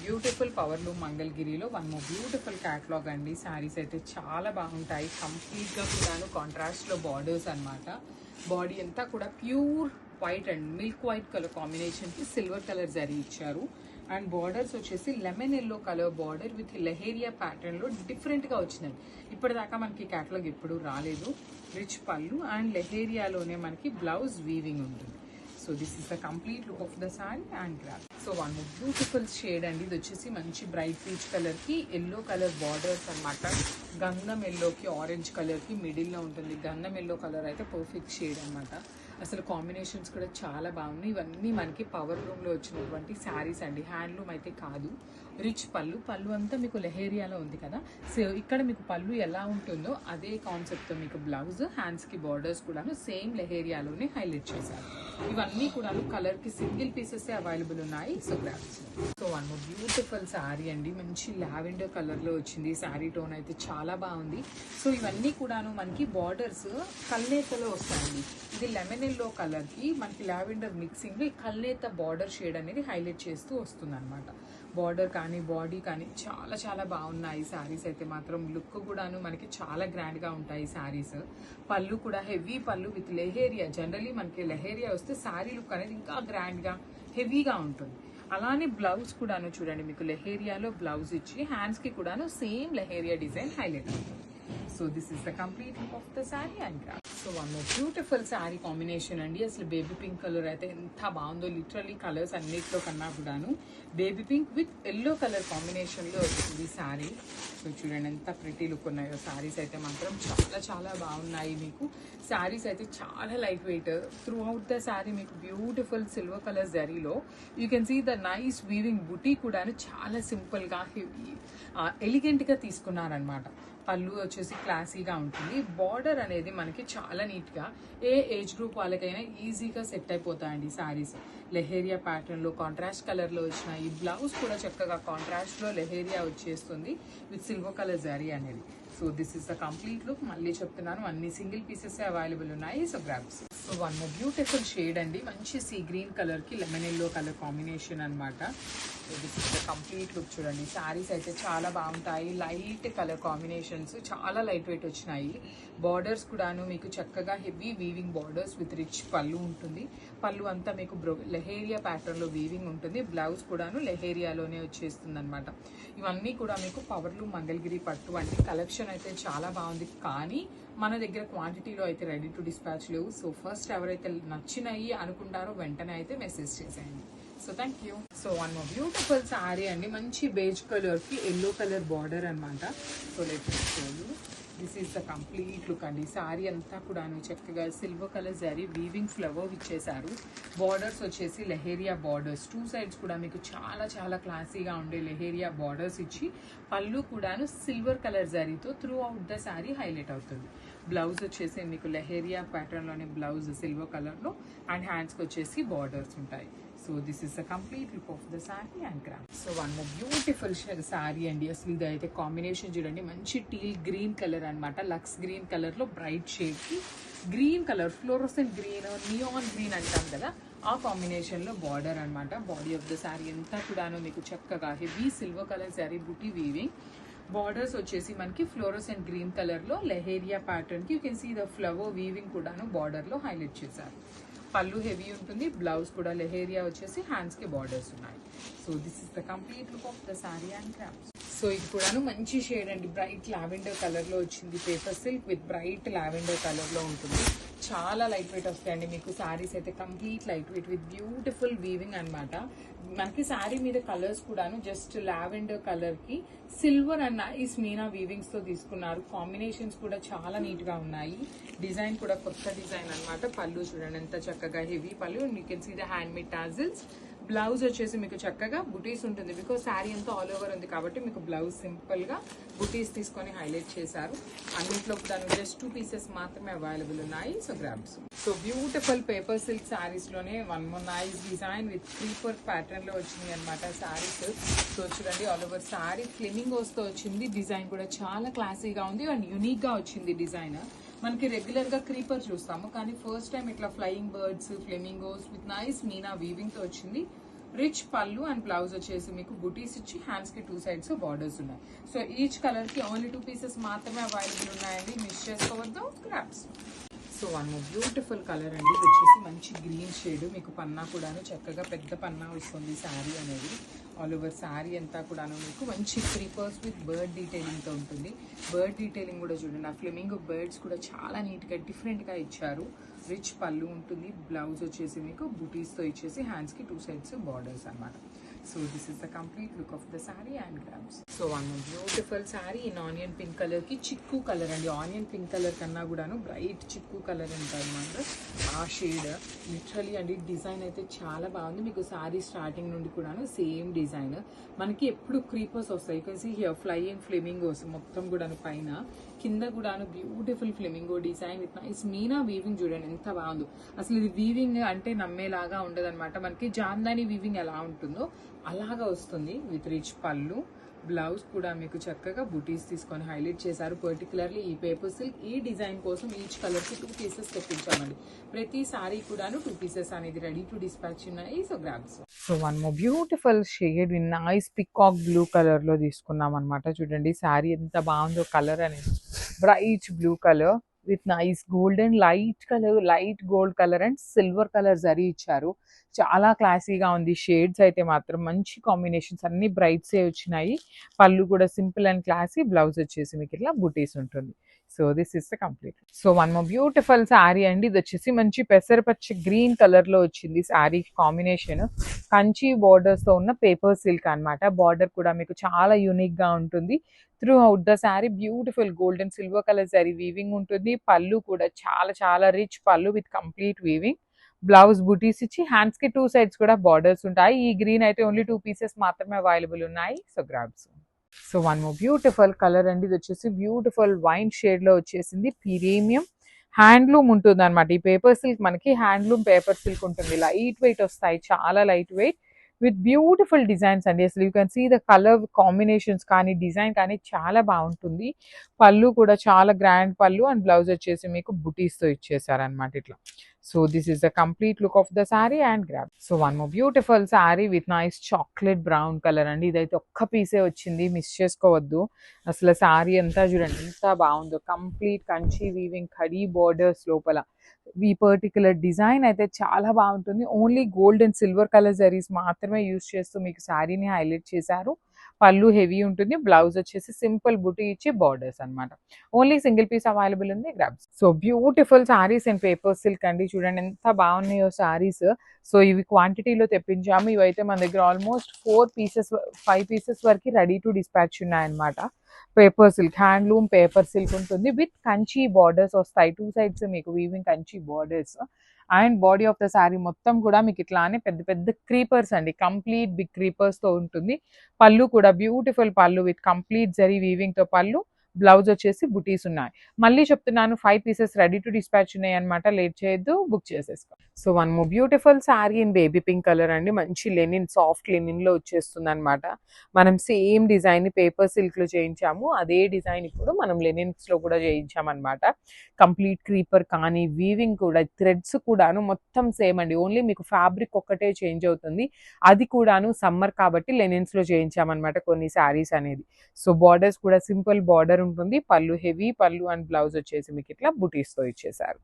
Beautiful power loom మంగళగిరిలో one more beautiful catalogue అండి. శారీస్ అయితే చాలా బాగుంటాయి. కంప్లీట్గా కూడాను కాంట్రాస్ట్లో బార్డర్స్ అనమాట. బాడీ అంతా కూడా pure white and milk white colour కాంబినేషన్కి సిల్వర్ కలర్ జరీ ఇచ్చారు. అండ్ బార్డర్స్ వచ్చేసి lemon yellow colour border with leheriya ప్యాటర్న్లో డిఫరెంట్గా వచ్చినాయి. ఇప్పటిదాకా మనకి క్యాటలాగ్ ఎప్పుడు రాలేదు. రిచ్ పళ్ళు అండ్ లెహేరియాలోనే మనకి బ్లౌజ్ వీవింగ్ ఉంటుంది. So this is the complete look of the sorry and grab. So one beautiful shade అండి. ఇది వచ్చేసి మంచి బ్రైట్ పీచ్ కలర్కి ఎల్లో కలర్ బార్డర్స్ అనమాట. గంధం ఎల్లోకి ఆరెంజ్ కలర్కి మిడిల్లో ఉంటుంది. గంధం ఎల్లో కలర్ అయితే పర్ఫెక్ట్ షేడ్ అనమాట. అసలు కాంబినేషన్స్ కూడా చాలా బాగున్నాయి. ఇవన్నీ మనకి పవర్ లూమ్లో వచ్చినటువంటి శారీస్ అండి. హ్యాండ్లూమ్ అయితే కాదు. రిచ్ పళ్ళు అంతా మీకు లెహేరియాలో ఉంది కదా. సో ఇక్కడ మీకు పళ్ళు ఎలా ఉంటుందో అదే కాన్సెప్ట్తో మీకు బ్లౌజ్, హ్యాండ్స్కి బార్డర్స్ కూడాను సేమ్ లెహేరియాలోనే హైలైట్ చేశారు. ఇవన్నీ కూడా కలర్కి సింగిల్ పీసెస్ అవైలబుల్ ఉన్నాయి. So grasp. So one more beautiful sari అండి. మంచి లావెండర్ కలర్లో వచ్చింది. శారీ టోన్ అయితే చాలా బాగుంది. సో ఇవన్నీ కూడాను మనకి బార్డర్స్ కల్నేతలో వస్తాయండి. ఇది లెమన్ ఎల్లో కలర్కి మనకి లావెండర్ మిక్సింగ్ కల్నేత బార్డర్ షేడ్ అనేది హైలైట్ చేస్తూ వస్తుంది అనమాట. బార్డర్ కానీ బాడీ కానీ చాలా చాలా బాగున్నాయి శారీస్ అయితే మాత్రం. లుక్ కూడాను మనకి చాలా గ్రాండ్గా ఉంటాయి శారీస్. పళ్ళు కూడా హెవీ పళ్ళు విత్ లెహేరియా. జనరలీ మనకి లెహేరియా వస్తే శారీ లుక్ అనేది ఇంకా గ్రాండ్గా హెవీగా ఉంటుంది. అలానే బ్లౌజ్ కూడాను చూడండి, మీకు లెహేరియాలో బ్లౌజ్ ఇచ్చి హ్యాండ్స్కి కూడాను సేమ్ లెహేరియా డిజైన్ హైలైట్ అవుతుంది. So this is the complete look of the sari and graph. So one more beautiful sari combination అండి. అసలు బేబీ పింక్ కలర్ అయితే ఎంత బాగుందో. లిటరల్లీ కలర్స్ అన్నిట్లో కన్నా కూడాను baby pink with yellow colour కాంబినేషన్లో వచ్చింది శారీ. సో చూడండి ఎంత ప్రిటీ లుక్ ఉన్నాయో శారీస్ అయితే మాత్రం చాలా చాలా బాగున్నాయి. మీకు శారీస్ అయితే చాలా light weight. Throughout the sari మీకు బ్యూటిఫుల్ సిల్వర్ కలర్ జరీలో you can see the nice weaving buti కూడాను చాలా సింపుల్గా ఎలిగెంట్గా తీసుకున్నారనమాట. పళ్ళు వచ్చేసి క్లాసీగా ఉంటుంది. బార్డర్ అనేది మనకి చాలా నీట్గా ఏ ఏజ్ గ్రూప్ వాళ్ళకైనా ఈజీగా సెట్ అయిపోతాయండి శారీస్. లెహేరియా ప్యాటర్న్లో కాంట్రాస్ట్ కలర్లో వచ్చిన ఈ బ్లౌజ్ కూడా చక్కగా కాంట్రాస్ట్లో లెహేరియా వచ్చేస్తుంది విత్ సిల్వర్ కలర్ జరీ అనేది. So this is the complete look. మళ్ళీ చెప్తున్నాను, అన్ని సింగిల్ పీసెస్ అవైలబుల్ ఉన్నాయి. So grasp. So one more beautiful shade అండి. మంచి సీ గ్రీన్ కలర్కి లెమన్ ఎల్లో కలర్ కాంబినేషన్ అనమాట. So this is the complete look. చూడండి శారీస్ అయితే చాలా బాగుంటాయి. లైట్ కలర్ కాంబినేషన్స్ చాలా లైట్ వెయిట్ వచ్చినాయి. బార్డర్స్ కూడాను మీకు చక్కగా heavy weaving borders with rich పళ్ళు ఉంటుంది. పళ్ళు అంతా మీకు లెహేరియా ప్యాటర్న్లో వీవింగ్ ఉంటుంది. బ్లౌజ్ కూడాను లెహేరియాలోనే వచ్చేస్తుంది అనమాట. ఇవన్నీ కూడా మీకు పవర్లు మంగళగిరి పట్టు వంటి కలెక్షన్ అయితే చాలా బాగుంది. కానీ మన దగ్గర క్వాంటిటీలో అయితే రెడీ టు డిస్పాచ్ లేవు. సో ఫస్ట్ ఎవరైతే నచ్చినాయి అనుకుంటారో వెంటనే అయితే మెసేజ్ చేసేయండి. So thank you. So one more beautiful sari అండి. మంచి బేజ్ కలర్కి ఎల్లో కలర్ బార్డర్ అనమాట. So let me show you. This is the complete look అండి. శారీ అంతా కూడాను చక్కగా silver colour zari weaving flower ఇచ్చేసారు. బార్డర్స్ వచ్చేసి లెహేరియా బార్డర్స్. టూ సైడ్స్ కూడా మీకు చాలా చాలా క్లాసీగా ఉండే లెహేరియా బార్డర్స్ ఇచ్చి పళ్ళు కూడాను సిల్వర్ కలర్ జరీతో throughout the sari highlight అవుతుంది. బ్లౌజ్ వచ్చేసి మీకు లెహేరియా ప్యాటర్న్లోనే బ్లౌజ్ సిల్వర్ కలర్లో అండ్ హ్యాండ్స్కి వచ్చేసి బార్డర్స్ ఉంటాయి. So this is the complete look of the sari and craft. So one more beautiful sari అండి. అసలు ఇది అయితే కాంబినేషన్ చూడండి, మంచి టీల్ గ్రీన్ కలర్ అనమాట. లక్స్ గ్రీన్ కలర్లో బ్రైట్ షేడ్కి green colour fluorescent green, neon green అంటాం కదా, ఆ కాంబినేషన్లో బార్డర్ అనమాట. బాడీ ఆఫ్ ద శారీ అంతా కూడాను మీకు చక్కగా హెవీ సిల్వర్ కలర్ శారీ బుటీ వీవింగ్. బార్డర్స్ వచ్చేసి మనకి ఫ్లోరోసెంట్ గ్రీన్ కలర్లో లెహేరియా ప్యాటర్న్కి you can see the flower weaving కూడాను బార్డర్లో హైలైట్ చేశారు. పళ్ళు హెవీ ఉంటుంది. బ్లౌజ్ కూడా లెహేరియా వచ్చేసి హ్యాండ్స్కి బార్డర్స్ ఉన్నాయి. So this is the complete look of the sari and crafts. So ఇది కూడాను మంచి షేడ్ అండి. బ్రైట్ లావెండర్ కలర్లో వచ్చింది. Paper silk with bright lavender కలర్లో ఉంటుంది. చాలా లైట్ వెయిట్ వస్తాయండి మీకు శారీస్ అయితే. Complete light weight with beautiful weaving అనమాట. మనకి శారీ మీద కలర్స్ కూడాను జస్ట్ లావెండర్ కలర్కి సిల్వర్ అండ్ నైస్ మీనా వీవింగ్స్తో తీసుకున్నారు. కాంబినేషన్స్ కూడా చాలా నీట్గా ఉన్నాయి. డిజైన్ కూడా కొత్త డిజైన్ అనమాట. పళ్ళు చూడండి ఎంత చక్కగా హెవీ పళ్ళు. You can see the hand made tassels. Blouse వచ్చేసి మీకు చక్కగా బుటీస్ ఉంటుంది. బికాస్ శారీ అంతా ఆల్ ఓవర్ ఉంది కాబట్టి మీకు బ్లౌజ్ సింపుల్గా బుటీస్ తీసుకొని హైలైట్ చేశారు. అన్నింటిలో కూడా జస్ట్ 2 పీసెస్ మాత్రమే అవైలబుల్ ఉన్నాయి. So grabs. So beautiful paper silk శారీస్లోనే one more nice design with creeper ప్యాటర్న్లో వచ్చింది అనమాట శారీస్. సో చూడండి ఆల్ ఓవర్ శారీ ఫ్లెమింగోస్తో వచ్చింది. డిజైన్ కూడా చాలా క్లాసీగా ఉంది అండ్ యూనిక్గా వచ్చింది డిజైన్. మనకి రెగ్యులర్గా క్రీపర్ చూస్తాము, కానీ ఫస్ట్ టైం ఇట్లా flying birds, flamingos with nice meena వీవింగ్తో వచ్చింది. రిచ్ పళ్ళు అండ్ బ్లౌజ్ వచ్చేసి మీకు బుటీస్ ఇచ్చి హ్యాండ్స్ కి 2 సైడ్స్ బార్డర్స్ ఉన్నాయి. సో ఈచ్ కలర్ కి ఓన్లీ 2 పీసెస్ మాత్రమే అవైలబుల్ ఉన్నాయండి, మిస్ చేసుకోవద్దు. Grabs. So one beautiful colour అండి, ఇది వచ్చేసి మంచి గ్రీన్ షేడ్. మీకు పన్నా కూడాను చక్కగా పెద్ద పన్నా వస్తుంది శారీ అనేది. ఆల్ ఓవర్ శారీ అంతా కూడాను మీకు మంచి క్రీపర్స్ విత్ బర్డ్ డీటెయిలింగ్తో ఉంటుంది. బర్డ్ డీటెయిలింగ్ కూడా చూడండి, ఆ ఫ్లెమింగో బర్డ్స్ కూడా చాలా నీట్గా డిఫరెంట్గా ఇచ్చారు. రిచ్ పళ్ళు ఉంటుంది, బ్లౌజ్ వచ్చేసి మీకు బుటీస్తో ఇచ్చేసి హ్యాండ్స్కి 2 సైడ్స్ బార్డర్స్ అనమాట. So this is the complete look of the saree and grabs. So one more beautiful saree in onion pink color ki chikku color and onion pink color kanna gudanu bright chikku color antaramanta aa shade literally and design aithe chaala baagundi. Meeku saree starting nundi kudanu same design manaki eppudu creepers vastayi. You can see here flying flamingos mottham gudanu paina కింద కూడాను beautiful flamingo design with nice Meena weaving. చూడండి ఎంత బాగుందో. అసలు ఇది weaving అంటే నమ్మేలాగా ఉండదు అనమాట. మనకి జామ్దాని వీవింగ్ ఎలా ఉంటుందో అలాగా వస్తుంది. విత్ రిచ్ పళ్ళు, బ్లౌజ్ కూడా మీకు చక్కగా బుటీస్ తీసుకొని హైలైట్ చేశారు. పర్టికులర్లీ ఈ పేపర్ సిల్క్ ఈ డిజైన్ కోసం ఈచ్ కలర్ కి 2 పీసెస్ తెప్పించామండి. ప్రతి సారీ కూడాను 2 పీసెస్ అనేది రెడీ టు డిస్పాచ్ ఉన్నాయి. So grabs. So one more beautiful shade with nice peacock blue colour లో తీసుకున్నాం అనమాట. చూడండి సారీ ఎంత బాగుందో. కలర్ అనేది bright blue colour with nice golden light colour, light gold colour and silver colour జరీ ఇచ్చారు. చాలా క్లాసీగా ఉంది. షేడ్స్ అయితే మాత్రం మంచి కాంబినేషన్స్, అన్ని బ్రైట్స్ ఏ వచ్చినాయి. పళ్ళు కూడా సింపుల్ అండ్ క్లాసీ, బ్లౌజ్ వచ్చేసి మీకు ఇట్లా బుటీస్ ఉంటుంది. So this is the complete. So one more beautiful sari అండి, ఇది వచ్చేసి మంచి పెసరపచ్చ గ్రీన్ కలర్ లో వచ్చింది శారీ కాంబినేషన్. కంచి బోర్డర్స్ తో ఉన్న పేపర్ సిల్క్ అన్నమాట. బార్డర్ కూడా మీకు చాలా యూనిక్ గా ఉంటుంది. Through out the sari beautiful golden silver colour sari weaving ఉంటుంది. పళ్ళు కూడా చాలా చాలా రిచ్ పళ్ళు విత్ కంప్లీట్ వీవింగ్. బ్లౌజ్ బుటీస్ ఇచ్చి హ్యాండ్స్ కి 2 సైడ్స్ కూడా బార్డర్స్ ఉంటాయి. ఈ గ్రీన్ అయితే ఓన్లీ 2 పీసెస్ మాత్రమే అవైలబుల్ ఉన్నాయి. So grabs. So one more beautiful colour అండి, ఇది వచ్చేసి బ్యూటిఫుల్ వైన్ షేడ్ లో వచ్చేసింది. ప్రీమియం హ్యాండ్లూమ్ ఉంటుంది అనమాట. ఈ పేపర్ సిల్క్ మనకి హ్యాండ్లూమ్ పేపర్ సిల్క్ ఉంటుంది. లైట్ వెయిట్ వస్తాయి, చాలా light weight with beautiful designs అండి. అసలు you can see the colour combinations కానీ డిజైన్ కానీ చాలా బాగుంటుంది. పళ్ళు కూడా చాలా గ్రాండ్ పళ్ళు అండ్ బ్లౌజ్ వచ్చేసి మీకు బుటీస్తో ఇచ్చేసారనమాట ఇట్లా. So this is the complete look of the sari and grab. So one more beautiful sari with nice chocolate brown colour అండి. ఇదైతే ఒక్క పీసే వచ్చింది, మిస్ చేసుకోవద్దు. అసలు శారీ అంతా చూడండి ఎంత బాగుందో. Complete Kanchi weaving khadi borders లోపల ఈ పర్టికులర్ డిజైన్ అయితే చాలా బాగుంటుంది. Only gold and silver colour zaris మాత్రమే యూజ్ చేస్తూ మీకు శారీని హైలైట్ చేశారు. పళ్ళు హెవీ ఉంటుంది, బ్లౌజ్ వచ్చేసి సింపుల్ బుటీ ఇచ్చి బార్డర్స్ అనమాట. ఓన్లీ సింగిల్ పీస్ అవైలబుల్ ఉంది. Grabs. So beautiful saris and paper silk అండి, చూడండి ఎంత బాగున్నాయో శారీస్. సో ఇవి క్వాంటిటీలో తెప్పించాము. ఇవైతే మన దగ్గర ఆల్మోస్ట్ 5 పీసెస్ వరకు రెడీ టు డిస్పాచ్ ఉన్నాయన్నమాట. Paper silk handloom paper silk ఉంటుంది విత్ కంచి బార్డర్స్ వస్తాయి. 2 సైడ్స్ మీకు weaving Kanchi borders and body of the sari మొత్తం కూడా మీకు ఇట్లానే పెద్ద పెద్ద క్రీపర్స్ అండి, కంప్లీట్ బిగ్ క్రీపర్స్ తో ఉంటుంది. పళ్ళు కూడా బ్యూటిఫుల్ పళ్ళు విత్ కంప్లీట్ జరీ వీవింగ్ తో పళ్ళు, బ్లౌజ్ వచ్చేసి బుటీస్ ఉన్నాయి. మళ్ళీ చెప్తున్నాను 5 పీసెస్ రెడీ టు డిస్పాచ్ ఉన్నాయి అనమాట. లేట్ చేయొద్దు, బుక్ చేసేసుకో. So one more beautiful sari in baby pink colour అండి. మంచి లెనిన్ సాఫ్ట్ లెనిన్ లో వచ్చేస్తుంది అనమాట. మనం సేమ్ డిజైన్ ని పేపర్ సిల్క్ లో చేయించాము, అదే డిజైన్ ఇప్పుడు మనం లెనిన్స్ లో కూడా చేయించామన్నమాట. కంప్లీట్ క్రీపర్ కానీ వీవింగ్ కూడా థ్రెడ్స్ కూడాను మొత్తం సేమ్ అండి. ఓన్లీ మీకు ఫ్యాబ్రిక్ ఒక్కటే చేంజ్ అవుతుంది. అది కూడాను సమ్మర్ కాబట్టి లెనిన్స్ లో చేయించామన్నమాట కొన్ని శారీస్ అనేది. సో బార్డర్స్ కూడా సింపుల్ బార్డర్ ఉంటుంది. పళ్ళు హెవీ పళ్ళు అండ్ బ్లౌజ్ వచ్చేసి మీకు ఇట్లా బుటీస్ తో ఇచ్చేసారు.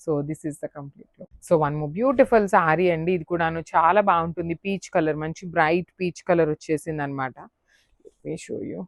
So this is the complete look. So one more beautiful sari అండి, ఇది కూడాను చాలా బాగుంటుంది. పీచ్ కలర్, మంచి బ్రైట్ పీచ్ కలర్ వచ్చేసింది అనమాట. Show you.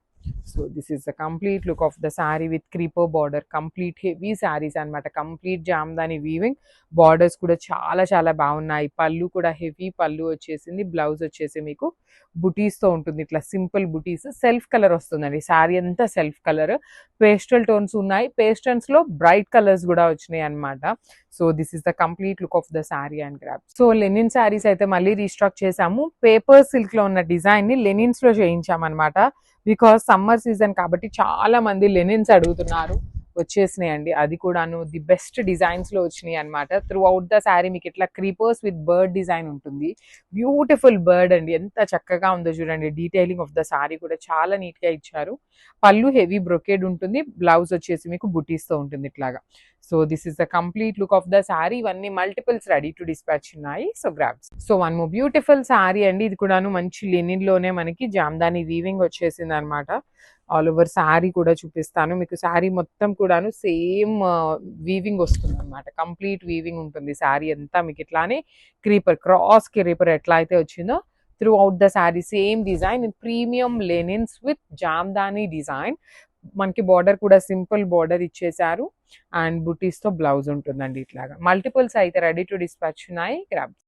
So this is the complete look of the sari with creeper border. Complete heavy saris అనమాట. కంప్లీట్ జామ్దాని వీవింగ్, బార్డర్స్ కూడా చాలా చాలా బాగున్నాయి. పళ్ళు కూడా హెవీ పళ్ళు వచ్చేసింది. బ్లౌజ్ వచ్చేసి మీకు బుటీస్ తో ఉంటుంది. ఇట్లా సింపుల్ బుటీస్, సెల్ఫ్ కలర్ వస్తుందండి. శారీ అంతా సెల్ఫ్ కలర్. పేస్టల్ టోన్స్ ఉన్నాయి, పేస్టల్స్ లో బ్రైట్ కలర్స్ కూడా వచ్చినాయి అనమాట. So this is the complete look of the sari and grab. So Lenin saris అయితే మళ్ళీ రీస్టాక్ చేసాము. పేపర్ సిల్క్ లో ఉన్న డిజైన్ ని లెనిన్స్ లో చేయించామన్నమాట. బికాస్ సమ్మర్ సీజన్ కాబట్టి చాలా మంది లెనిన్స్ అడుగుతున్నారు. వచ్చేసినాయండి, అది కూడాను ది బెస్ట్ డిజైన్స్ లో వచ్చినాయి అనమాట. త్రూ అవుట్ ద శారీ మీకు ఇట్లా క్రీపర్స్ విత్ బర్డ్ డిజైన్ ఉంటుంది. బ్యూటిఫుల్ బర్డ్ అండి, ఎంత చక్కగా ఉందో చూడండి. డీటెయిలింగ్ ఆఫ్ ద శారీ కూడా చాలా నీట్ గా ఇచ్చారు. పళ్ళు హెవీ బ్రొకేడ్ ఉంటుంది, బ్లౌజ్ వచ్చేసి మీకు బుటీస్ తో ఉంటుంది ఇట్లాగా. So this is the complete look of the sari. ఇవన్నీ మల్టిపుల్స్ రెడీ టు డిస్పాచ్ ఉన్నాయి. So grabs. So one more beautiful sari అండి. ఇది కూడాను మంచి లెనిన్ లోనే మనకి జామ్దాని వీవింగ్ వచ్చేసింది అనమాట. ఆల్ ఓవర్ శారీ కూడా చూపిస్తాను మీకు. శారీ మొత్తం కూడాను సేమ్ వీవింగ్ వస్తుంది అనమాట. కంప్లీట్ వీవింగ్ ఉంటుంది శారీ అంతా మీకు. ఇట్లానే క్రీపర్, క్రాస్ క్రీపర్ ఎట్లా అయితే వచ్చిందో through out the sari same design in premium linens with Jamdani design. మనకి బార్డర్ కూడా సింపుల్ బార్డర్ ఇచ్చేసారు అండ్ బుటీస్ తో బ్లౌజ్ ఉంటుందండి. ఇట్లాగా మల్టిపుల్స్ అయితే రెడీ టు డిస్పాచ్ ఉన్నాయి. గ్రాబ్.